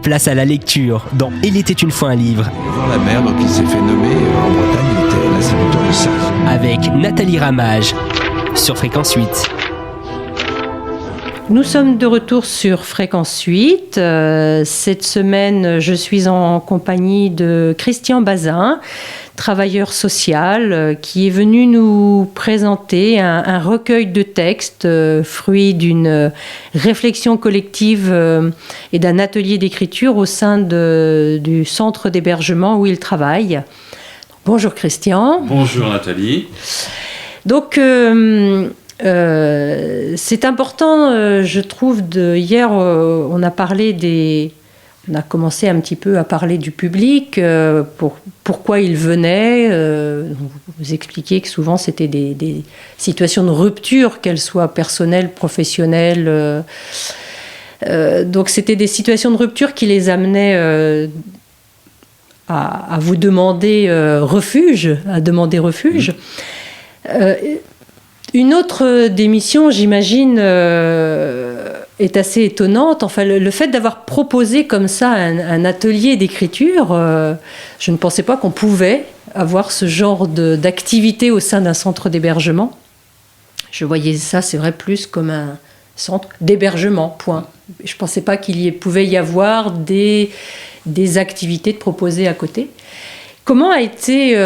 Place à la lecture dans Il était une fois un livre. Voir la mer, donc il s'est fait nommer en Bretagne, il était l'instituteur de Sars. Avec Nathalie Ramage sur Fréquence 8. Nous sommes de retour sur Fréquence 8. Cette semaine, je suis en compagnie de Christian Bazin, travailleur social, qui est venu nous présenter un recueil de textes, fruit d'une réflexion collective et d'un atelier d'écriture au sein du centre d'hébergement où il travaille. Bonjour Christian. Bonjour Nathalie. Donc, c'est important, je trouve, hier, on a commencé un petit peu à parler du public, pourquoi il venait. Vous expliquiez que souvent c'était des situations de rupture, qu'elles soient personnelles, professionnelles. Donc c'était des situations de rupture qui les amenaient à vous demander refuge, Une autre démission, j'imagine, est assez étonnante. Enfin, le fait d'avoir proposé comme ça un atelier d'écriture, je ne pensais pas qu'on pouvait avoir ce genre d'activité au sein d'un centre d'hébergement. Je voyais ça, c'est vrai, plus comme un centre d'hébergement, point. Je ne pensais pas pouvait y avoir des activités de proposer à côté. Comment a été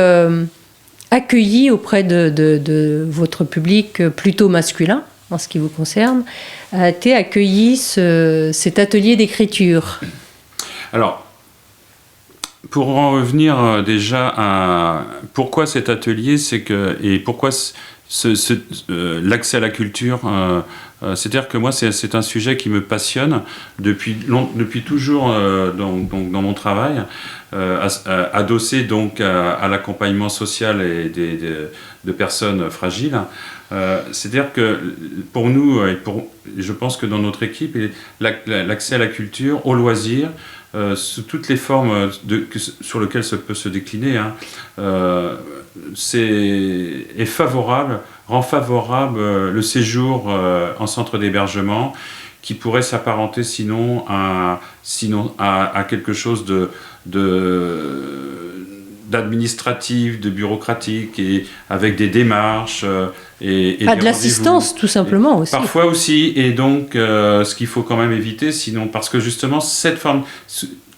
accueilli auprès de votre public plutôt masculin, en ce qui vous concerne, a été accueilli cet atelier d'écriture? Alors, pour en revenir déjà à pourquoi cet atelier, et pourquoi l'accès à la culture, c'est-à-dire que moi, c'est un sujet qui me passionne depuis toujours dans mon travail, adossé donc à l'accompagnement social et de personnes fragiles. C'est-à-dire que pour nous, je pense que dans notre équipe, l'accès à la culture, au loisir, sous toutes les formes sur lesquelles ça peut se décliner, rend favorable le séjour en centre d'hébergement, qui pourrait s'apparenter sinon à quelque chose d'administratif, de bureaucratique, et avec des démarches et de l'assistance, tout simplement, aussi. Parfois aussi, et donc ce qu'il faut quand même éviter, sinon, parce que justement,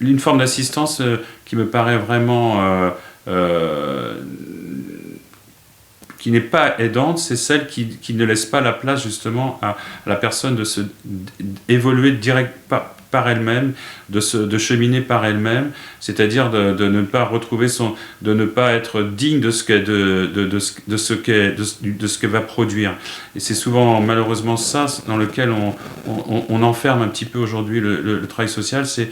une forme d'assistance qui me paraît vraiment qui n'est pas aidante, c'est celle qui ne laisse pas la place justement à la personne de évoluer direct par elle-même, de cheminer par elle-même, c'est-à-dire de ne pas retrouver de ne pas être digne de ce qu'elle va produire. Et c'est souvent malheureusement ça dans lequel on enferme un petit peu aujourd'hui le travail social, c'est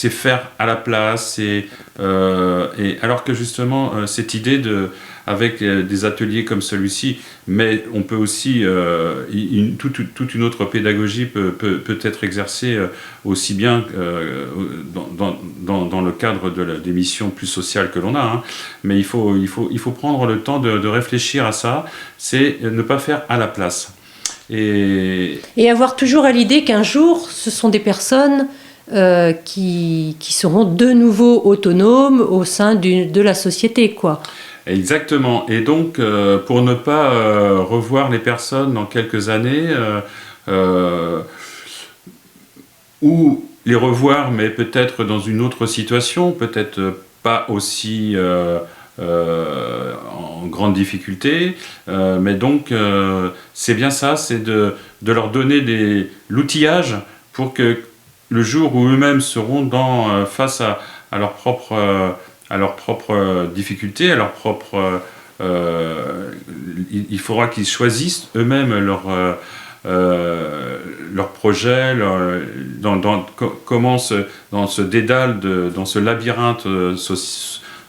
faire à la place, et alors que justement cette idée avec des ateliers comme celui-ci, mais on peut aussi toute une autre pédagogie peut être exercée aussi bien dans le cadre des missions plus sociales que l'on a, mais il faut prendre le temps de réfléchir à ça, c'est ne pas faire à la place. Et avoir toujours à l'idée qu'un jour, ce sont des personnes qui seront de nouveau autonomes au sein de la société, quoi. Exactement. Et donc, pour ne pas revoir les personnes dans quelques années, ou les revoir, mais peut-être dans une autre situation, peut-être pas aussi en grande difficulté, mais donc c'est bien ça, c'est de leur donner l'outillage pour que le jour où eux-mêmes seront face à leur propre difficultés, à leur propre... il faudra qu'ils choisissent eux-mêmes leur projet, comment dans ce dédale, dans ce labyrinthe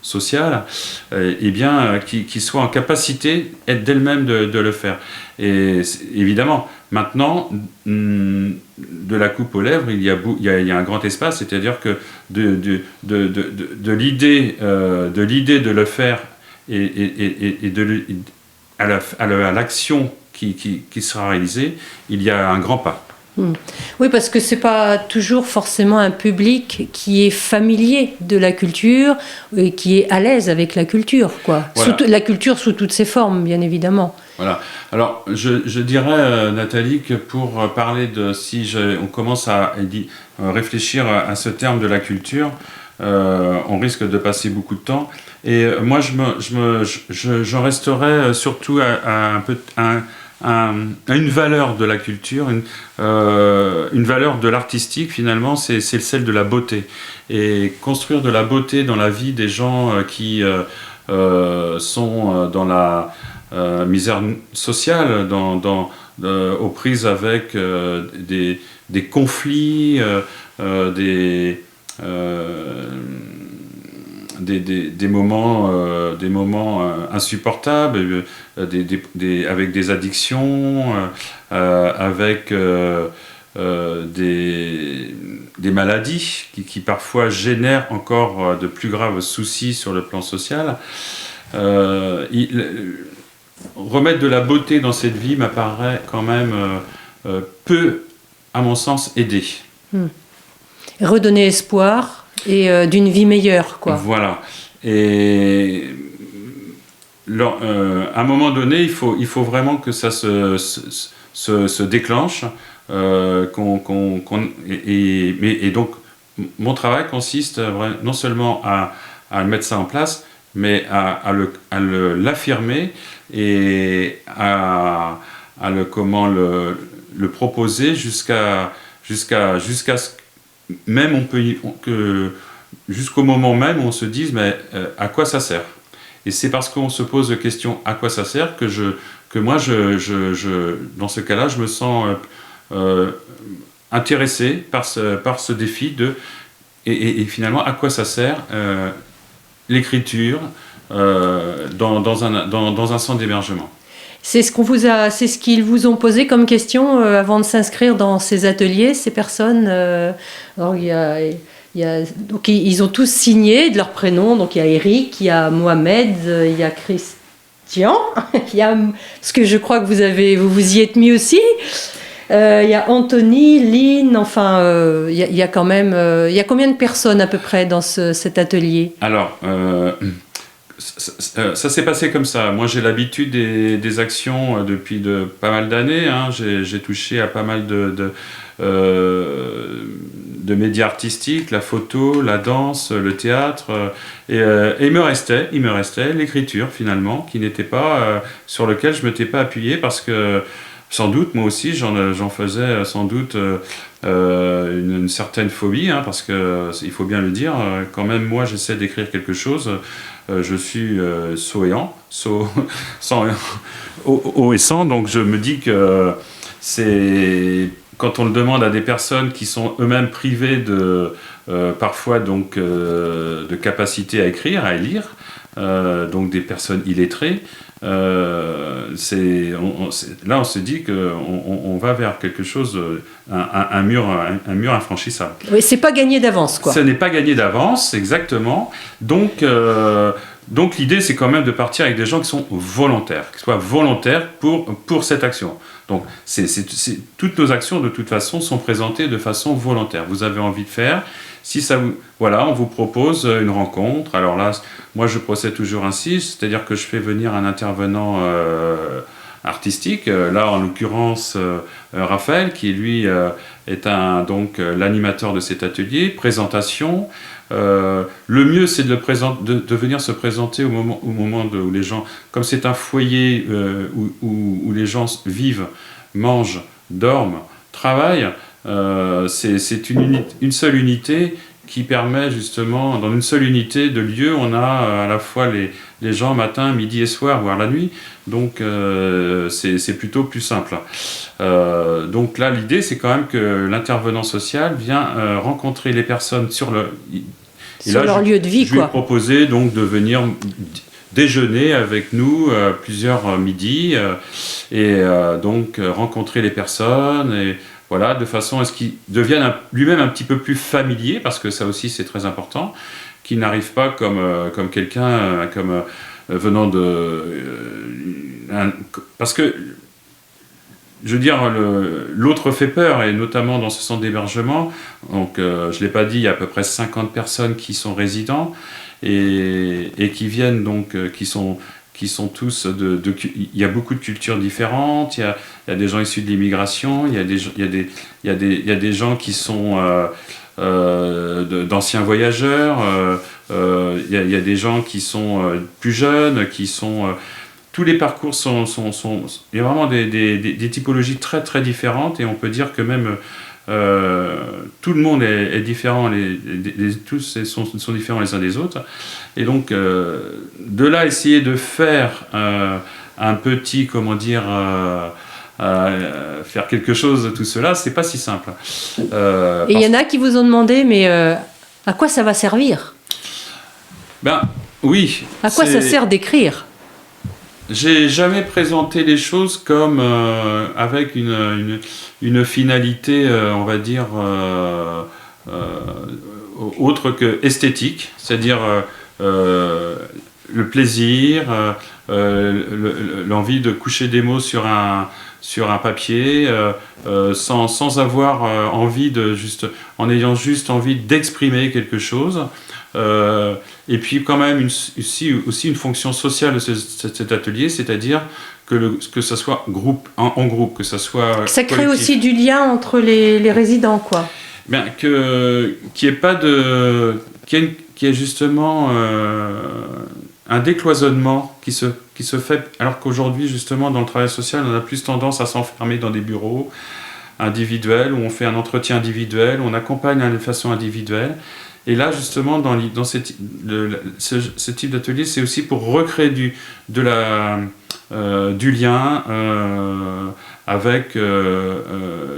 social, et bien qu'ils soient en capacité d'elles-mêmes de le faire. Et évidemment, maintenant, de la coupe aux lèvres, il y a un grand espace, c'est-à-dire que de l'idée de le faire et à l'action qui sera réalisée, il y a un grand pas. Oui, parce que c'est pas toujours forcément un public qui est familier de la culture et qui est à l'aise avec la culture, quoi. Voilà. La culture sous toutes ses formes, bien évidemment. Voilà. Alors, je dirais, Nathalie, que pour parler de... on commence à réfléchir à ce terme de la culture, on risque de passer beaucoup de temps. Et moi, j'en resterai surtout à une valeur de la culture, une valeur de l'artistique, finalement, c'est celle de la beauté. Et construire de la beauté dans la vie des gens qui sont dans la misère sociale, aux prises avec des conflits, des moments insupportables, avec des addictions, avec des maladies qui parfois génèrent encore de plus graves soucis sur le plan social. Remettre de la beauté dans cette vie m'apparaît quand même peut, à mon sens, aider. Redonner espoir et d'une vie meilleure, quoi. Voilà. Et à un moment donné, il faut vraiment que ça se déclenche. Et donc, mon travail consiste non seulement à mettre ça en place, mais à l'affirmer et à le proposer jusqu'à même jusqu'au moment même où on se dise mais à quoi ça sert. Et c'est parce qu'on se pose la question à quoi ça sert que moi dans ce cas-là je me sens intéressé par ce défi et finalement à quoi ça sert l'écriture dans un centre d'hébergement. C'est ce qu'ils vous ont posé comme question avant de s'inscrire dans ces ateliers, ces personnes. Alors donc ils ont tous signé de leur prénom. Donc il y a Eric, il y a Mohamed, il y a Christian, il y a parce que je crois que vous y êtes mis aussi. Il y a Anthony, Lynn, enfin, il y a quand même... il y a combien de personnes à peu près dans cet atelier ? Alors, ça s'est passé comme ça. Moi, j'ai l'habitude des actions depuis pas mal d'années. Hein. J'ai touché à pas mal de médias artistiques, la photo, la danse, le théâtre. Et il me restait l'écriture, finalement, qui n'était pas... sur lequel je ne m'étais pas appuyé parce que... Sans doute, moi aussi, j'en faisais sans doute une certaine phobie, hein, parce qu'il faut bien le dire, quand même, moi, j'essaie d'écrire quelque chose, je suis souriant, haut et sans, donc je me dis que c'est... Quand on le demande à des personnes qui sont eux-mêmes privées parfois donc, de capacité à écrire, à lire, donc des personnes illettrées, là on se dit qu'on va vers quelque chose, un mur infranchissable. Oui, c'est pas gagné d'avance, quoi. Ce n'est pas gagné d'avance, exactement. Donc l'idée, c'est quand même de partir avec des gens qui sont volontaires, qui soient volontaires pour cette action. Donc toutes nos actions, de toute façon, sont présentées de façon volontaire. Vous avez envie de faire, si ça vous... Voilà, on vous propose une rencontre. Alors là, moi, je procède toujours ainsi, c'est-à-dire que je fais venir un intervenant artistique. Là, en l'occurrence, Raphaël, qui lui est donc l'animateur de cet atelier. Présentation. Le mieux, c'est de venir se présenter au moment où les gens... Comme c'est un foyer où les gens vivent, mangent, dorment, travaillent, c'est une seule unité qui permet justement, dans une seule unité de lieu, on a à la fois les gens matin, midi et soir, voire la nuit, donc c'est plutôt plus simple. Donc là, l'idée, c'est quand même que l'intervenant social vient rencontrer les personnes sur leur lieu de vie. Je lui ai proposé donc de venir déjeuner avec nous plusieurs midis et donc rencontrer les personnes et voilà, de façon à ce qu'il devienne lui-même un petit peu plus familier, parce que ça aussi c'est très important, qu'il n'arrive pas comme quelqu'un venant de... parce que je veux dire, l'autre fait peur, et notamment dans ce centre d'hébergement. Donc, je ne l'ai pas dit, il y a à peu près 50 personnes qui sont résidents et qui viennent, donc, qui sont tous il y a beaucoup de cultures différentes, il y a des gens issus de l'immigration, il y a des gens qui sont d'anciens voyageurs, il y a des gens qui sont plus jeunes, qui sont... tous les parcours il y a vraiment des typologies très très différentes, et on peut dire que même tout le monde est différent, tous sont différents les uns des autres, et donc de là essayer de faire un petit, comment dire, faire quelque chose de tout cela, c'est pas si simple. Et il y en a qui vous ont demandé, mais à quoi ça va servir ? Ben oui. À quoi ça sert d'écrire ? J'ai jamais présenté les choses comme avec une finalité, on va dire, autre que esthétique, c'est-à-dire le plaisir, l'envie de coucher des mots sur un papier, sans avoir envie en ayant juste envie d'exprimer quelque chose. Et puis quand même aussi une fonction sociale de cet atelier, c'est-à-dire que ça soit en groupe, que ça soit ça crée collectif. aussi du lien entre les résidents, quoi. Bien, qu'il n'y ait pas qu'il y ait justement un décloisonnement qui se fait, alors qu'aujourd'hui justement dans le travail social on a plus tendance à s'enfermer dans des bureaux individuels où on fait un entretien individuel, où on accompagne de façon individuelle. Et là, justement, dans ce type d'atelier, c'est aussi pour recréer du lien avec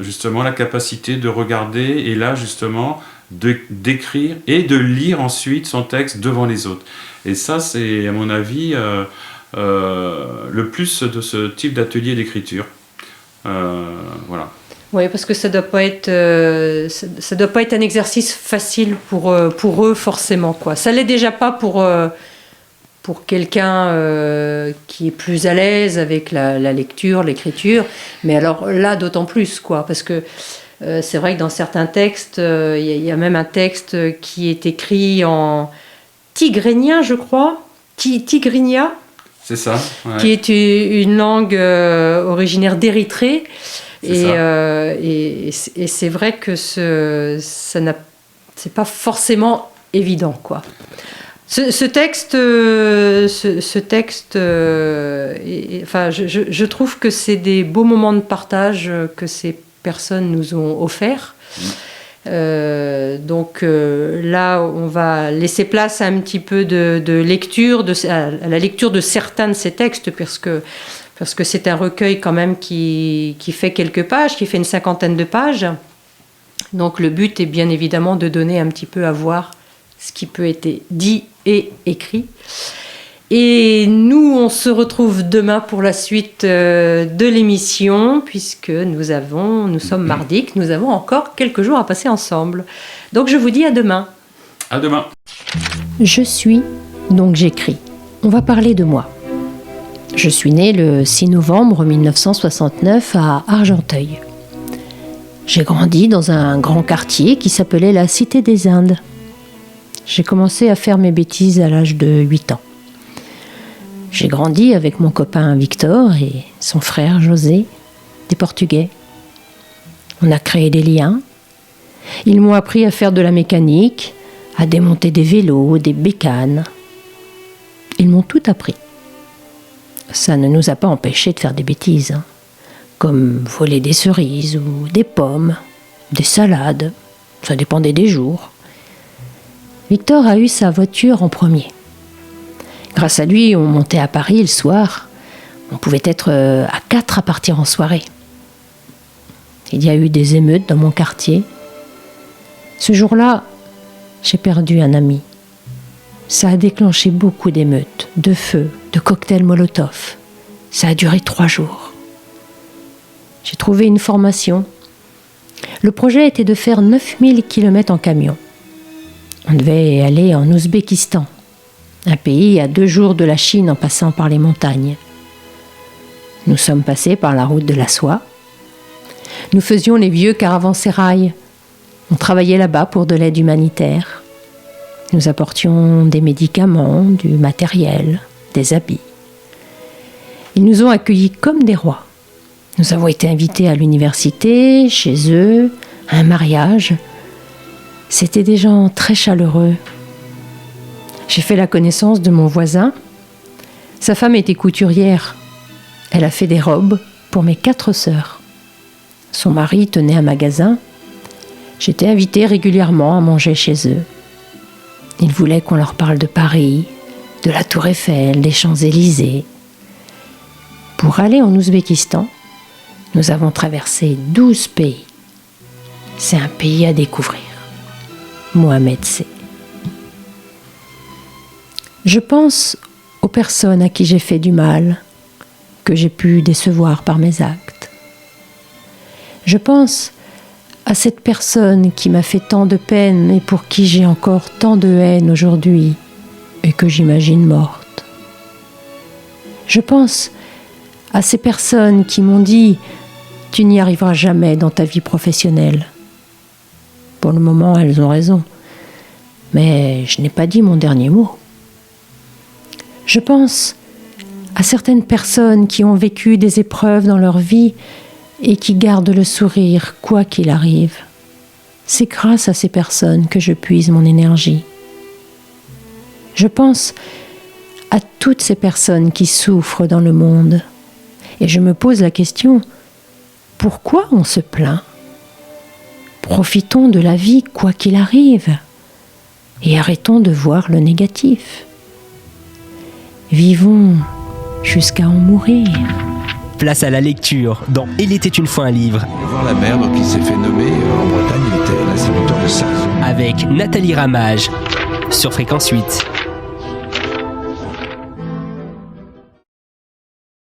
justement la capacité de regarder et là, justement, d'écrire et de lire ensuite son texte devant les autres. Et ça, c'est, à mon avis, le plus de ce type d'atelier d'écriture. Voilà. Oui, parce que ça doit pas être un exercice facile pour eux forcément, quoi. Ça l'est déjà pas pour quelqu'un qui est plus à l'aise avec la lecture, l'écriture, mais alors là d'autant plus, quoi, parce que c'est vrai que dans certains textes, il y a même un texte qui est écrit en tigrénien, je crois, tigrinya. C'est ça. Ouais. Qui est une langue originaire d'Érythrée. Et c'est vrai que c'est pas forcément évident, quoi. Ce texte, enfin, je trouve que c'est des beaux moments de partage que ces personnes nous ont offerts. Donc là, on va laisser place à un petit peu de lecture, à la lecture de certains de ces textes, parce que c'est un recueil quand même qui fait quelques pages, qui fait une 50aine de pages. Donc le but est bien évidemment de donner un petit peu à voir ce qui peut être dit et écrit. Et nous, on se retrouve demain pour la suite de l'émission, puisque nous sommes mardi, que nous avons encore quelques jours à passer ensemble. Donc je vous dis à demain. À demain. Je suis, donc j'écris. On va parler de moi. Je suis née le 6 novembre 1969 à Argenteuil. J'ai grandi dans un grand quartier qui s'appelait la Cité des Indes. J'ai commencé à faire mes bêtises à l'âge de 8 ans. J'ai grandi avec mon copain Victor et son frère José, des Portugais. On a créé des liens. Ils m'ont appris à faire de la mécanique, à démonter des vélos, des bécanes. Ils m'ont tout appris. Ça ne nous a pas empêchés de faire des bêtises, comme voler des cerises ou des pommes, des salades. Ça dépendait des jours. Victor a eu sa voiture en premier. Grâce à lui, on montait à Paris le soir. On pouvait être à 4 à partir en soirée. Il y a eu des émeutes dans mon quartier. Ce jour-là, j'ai perdu un ami. Ça a déclenché beaucoup d'émeutes, de feux, de cocktails Molotov. Ça a duré 3 jours. J'ai trouvé une formation. Le projet était de faire 9000 km en camion. On devait aller en Ouzbékistan, un pays à 2 jours de la Chine en passant par les montagnes. Nous sommes passés par la route de la soie, Nous faisions les vieux caravansérails. On travaillait là-bas pour de l'aide humanitaire. Nous apportions des médicaments, du matériel, des habits. Ils nous ont accueillis comme des rois. Nous avons été invités à l'université, chez eux, à un mariage. C'étaient des gens très chaleureux. J'ai fait la connaissance de mon voisin. Sa femme était couturière. Elle a fait des robes pour mes 4 sœurs. Son mari tenait un magasin. J'étais invitée régulièrement à manger chez eux. Ils voulaient qu'on leur parle de Paris, de la Tour Eiffel, des Champs-Élysées. Pour aller en Ouzbékistan, nous avons traversé 12 pays. C'est un pays à découvrir. Mohamed C. Je pense aux personnes à qui j'ai fait du mal, que j'ai pu décevoir par mes actes. Je pense à cette personne qui m'a fait tant de peine et pour qui j'ai encore tant de haine aujourd'hui et que j'imagine morte. Je pense à ces personnes qui m'ont dit « Tu n'y arriveras jamais dans ta vie professionnelle ». Pour le moment, elles ont raison, mais je n'ai pas dit mon dernier mot. Je pense à certaines personnes qui ont vécu des épreuves dans leur vie et qui gardent le sourire quoi qu'il arrive. C'est grâce à ces personnes que je puise mon énergie. Je pense à toutes ces personnes qui souffrent dans le monde et je me pose la question, pourquoi on se plaint ? Profitons de la vie quoi qu'il arrive et arrêtons de voir le négatif. Vivons jusqu'à en mourir. Place à la lecture dans Il était une fois un livre. Voir la mer, donc il s'est fait nommer en Bretagne, il était l'instituteur de ça. Avec Nathalie Ramage sur Fréquence 8.